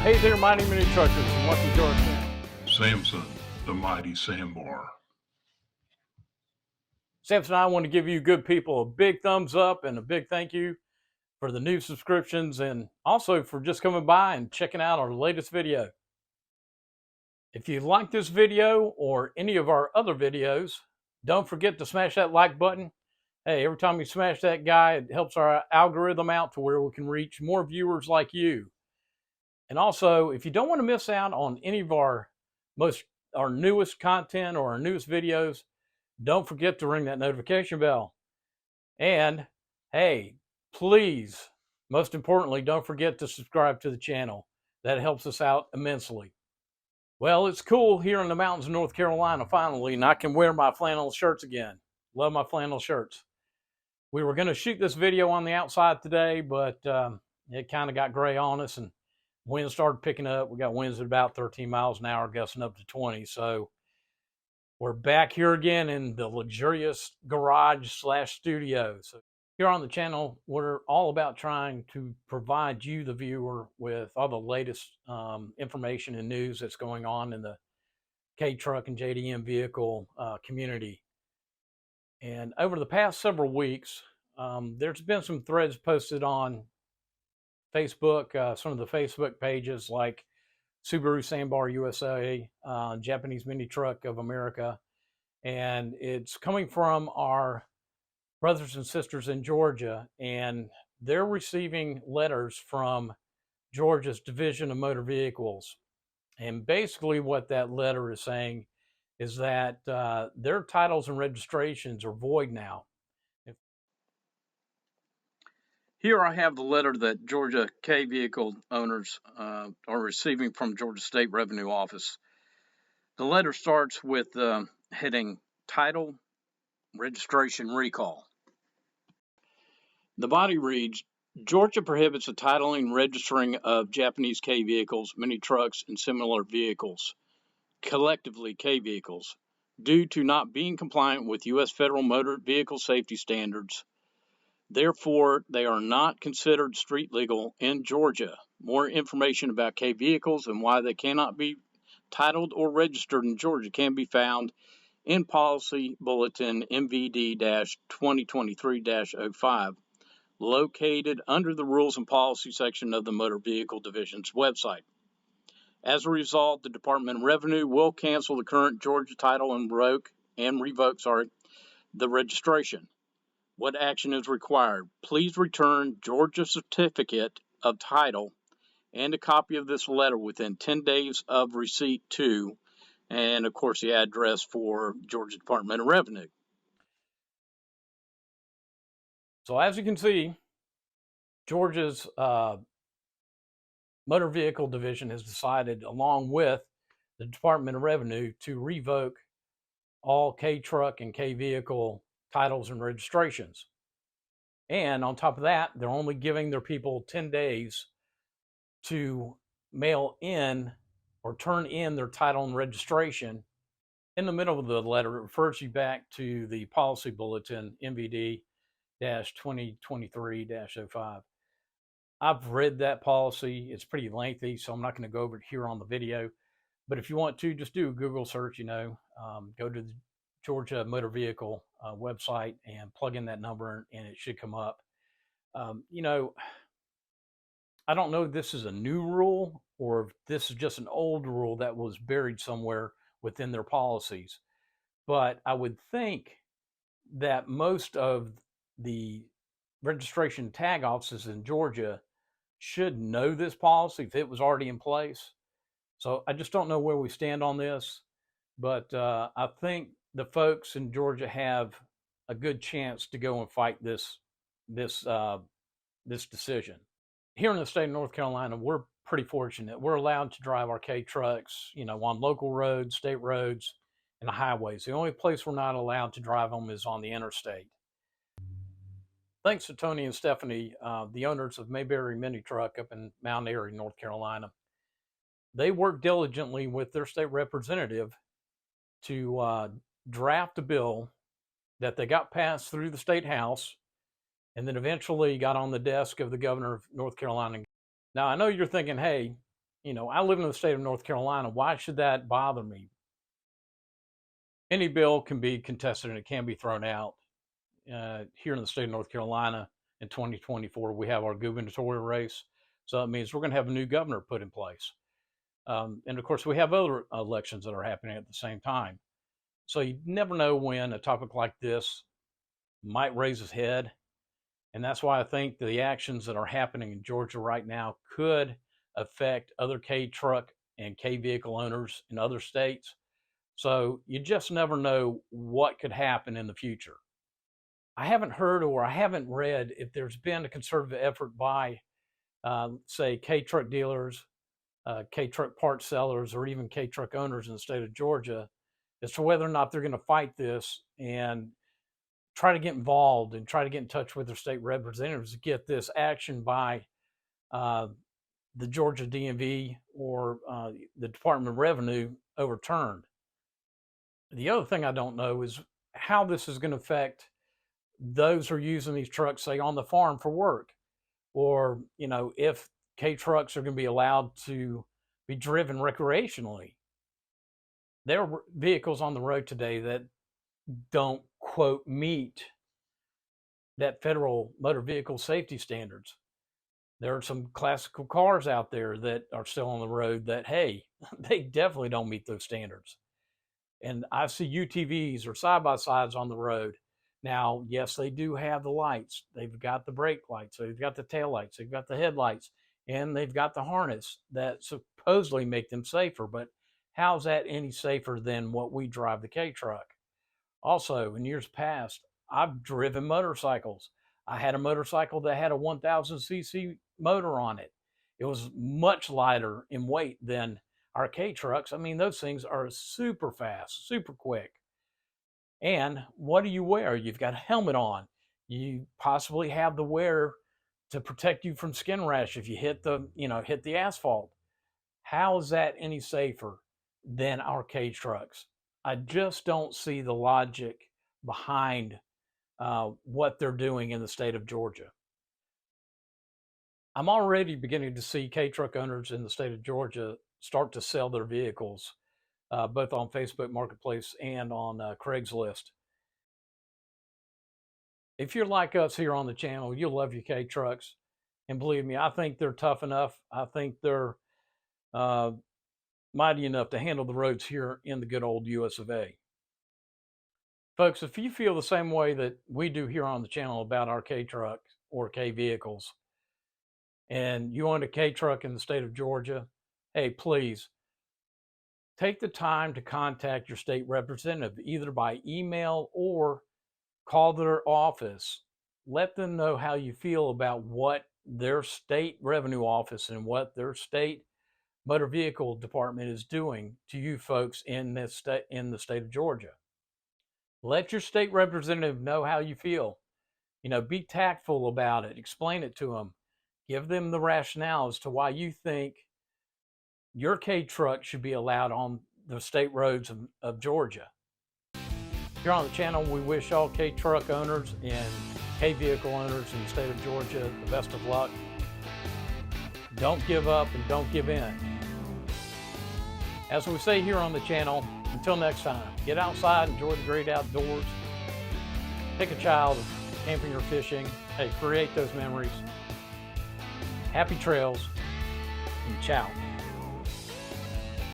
Hey there, Mighty Mini Truckers, and welcome to our channel. Samson, the mighty sandbar. Samson and I want to give you good people a big thumbs up and a big thank you for the new subscriptions and also for just coming by and checking out our latest video. If you like this video or any of our other videos, don't forget to smash that like button. Hey, every time you smash that guy, it helps our algorithm out to where we can reach more viewers like you. And also, if you don't want to miss out on any of our newest content or our newest videos, don't forget to ring that notification bell. And hey, please, most importantly, don't forget to subscribe to the channel. That helps us out immensely. Well, it's cool here in the mountains of North Carolina finally, and I can wear my flannel shirts again. Love my flannel shirts. We were going to shoot this video on the outside today, but it kind of got gray on us and winds started picking up. We got winds at about 13 miles an hour, gusting up to 20. So we're back here again in the luxurious garage / studio. So here on the channel, we're all about trying to provide you, the viewer, with all the latest information and news that's going on in the K-Truck and JDM vehicle community. And over the past several weeks, there's been some threads posted on Facebook, some of the Facebook pages like Subaru Sandbar USA, Japanese Mini Truck of America, and it's coming from our brothers and sisters in Georgia, and they're receiving letters from Georgia's Division of Motor Vehicles. And basically what that letter is saying is that their titles and registrations are void now. Here I have the letter that Georgia K vehicle owners are receiving from Georgia State Revenue Office. The letter starts with heading Title Registration Recall. The body reads, Georgia prohibits the titling and registering of Japanese K vehicles, mini trucks, and similar vehicles, collectively K vehicles, due to not being compliant with U.S. federal motor vehicle safety standards. Therefore, they are not considered street legal in Georgia. More information about K vehicles and why they cannot be titled or registered in Georgia can be found in Policy Bulletin MVD-2023-05, located under the Rules and Policy section of the Motor Vehicle Division's website. As a result, the Department of Revenue will cancel the current Georgia title and revoke the registration. What action is required? Please return Georgia's certificate of title and a copy of this letter within 10 days of receipt to, and of course the address for Georgia Department of Revenue. So as you can see, Georgia's Motor Vehicle Division has decided, along with the Department of Revenue, to revoke all K-Truck and K-Vehicle titles and registrations. And on top of that, they're only giving their people 10 days to mail in or turn in their title and registration. In the middle of the letter, it refers you back to the Policy Bulletin MVD-2023-05. I've read that policy. It's pretty lengthy, so I'm not going to go over it here on the video. But if you want to, just do a Google search, go to the Georgia Motor Vehicle website and plug in that number and it should come up. I don't know if this is a new rule or if this is just an old rule that was buried somewhere within their policies. But I would think that most of the registration tag offices in Georgia should know this policy if it was already in place. So I just don't know where we stand on this, but I think the folks in Georgia have a good chance to go and fight this decision. Here in the state of North Carolina, we're pretty fortunate. We're allowed to drive our K-trucks, on local roads, state roads, and the highways. The only place we're not allowed to drive them is on the interstate. Thanks to Tony and Stephanie, the owners of Mayberry Mini Truck up in Mount Airy, North Carolina. They worked diligently with their state representative to draft a bill that they got passed through the state house and then eventually got on the desk of the governor of North Carolina. Now, I know you're thinking, hey, I live in the state of North Carolina. Why should that bother me? Any bill can be contested and it can be thrown out. Here in the state of North Carolina in 2024, we have our gubernatorial race. So that means we're going to have a new governor put in place. And of course, we have other elections that are happening at the same time. So you never know when a topic like this might raise its head. And that's why I think the actions that are happening in Georgia right now could affect other K truck and K vehicle owners in other states. So you just never know what could happen in the future. I haven't heard or I haven't read if there's been a concerted effort by, say, K truck dealers, K truck part sellers, or even K truck owners in the state of Georgia as to whether or not they're going to fight this and try to get involved and try to get in touch with their state representatives to get this action by the Georgia DMV or the Department of Revenue overturned. The other thing I don't know is how this is going to affect those who are using these trucks, say, on the farm for work, or, if K trucks are going to be allowed to be driven recreationally. There are vehicles on the road today that don't, quote, meet that federal motor vehicle safety standards. There are some classical cars out there that are still on the road that, hey, they definitely don't meet those standards. And I see UTVs or side-by-sides on the road. Now, yes, they do have the lights. They've got the brake lights. They've got the tail lights. They've got the headlights. And they've got the harness that supposedly make them safer. But how's that any safer than what we drive the K truck? Also, in years past, I've driven motorcycles. I had a motorcycle that had a 1000cc motor on it. It was much lighter in weight than our K trucks. I mean, those things are super fast, super quick. And what do you wear? You've got a helmet on. You possibly have the wear to protect you from skin rash if you hit the asphalt. How is that any safer than our K trucks? I just don't see the logic behind what they're doing in the state of Georgia. I'm already beginning to see K truck owners in the state of Georgia start to sell their vehicles, both on Facebook Marketplace and on Craigslist. If you're like us here on the channel, you'll love your K trucks. And believe me, I think they're tough enough. I think they're mighty enough to handle the roads here in the good old US of A. Folks, if you feel the same way that we do here on the channel about our K trucks or K vehicles, and you own a K truck in the state of Georgia, hey, please take the time to contact your state representative, either by email or call their office. Let them know how you feel about what their state revenue office and what their state motor vehicle department is doing to you folks in the state of Georgia. Let your state representative know how you feel. Be tactful about it. Explain it to them. Give them the rationale as to why you think your K truck should be allowed on the state roads of Georgia. Here on the channel, we wish all K truck owners and K vehicle owners in the state of Georgia the best of luck. Don't give up and don't give in. As we say here on the channel, until next time, get outside, enjoy the great outdoors. Take a child camping or fishing. Hey, create those memories. Happy trails, and ciao.